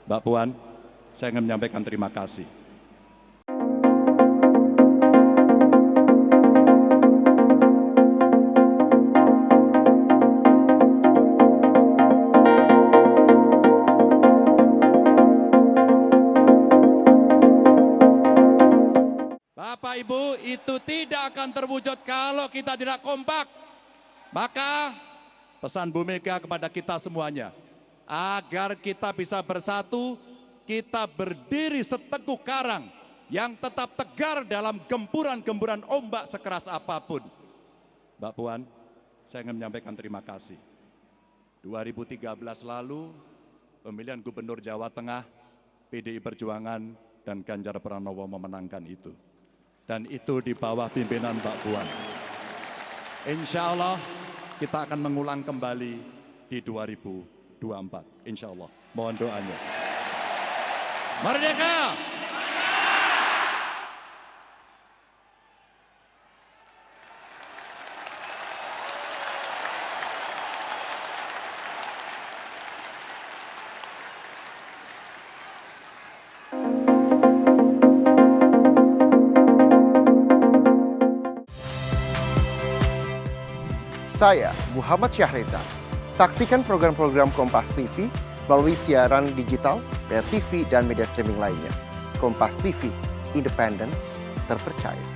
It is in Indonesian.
Mbak Puan, saya ingin menyampaikan terima kasih. Bapak Ibu, itu tidak akan terwujud kalau kita tidak kompak. Maka pesan Bu Mega kepada kita semuanya, agar kita bisa bersatu, kita berdiri seteguh karang yang tetap tegar dalam gempuran-gempuran ombak sekeras apapun. Mbak Puan, saya ingin menyampaikan terima kasih. 2013 lalu, pemilihan Gubernur Jawa Tengah, PDI Perjuangan dan Ganjar Pranowo memenangkan itu. Dan itu di bawah pimpinan Mbak Puan. Insya Allah kita akan mengulang kembali di 2024. Insya Allah. Mohon doanya. Merdeka! Saya Muhammad Syahreza. Saksikan program-program Kompas TV melalui siaran digital, pay TV, dan media streaming lainnya. Kompas TV, independen, terpercaya.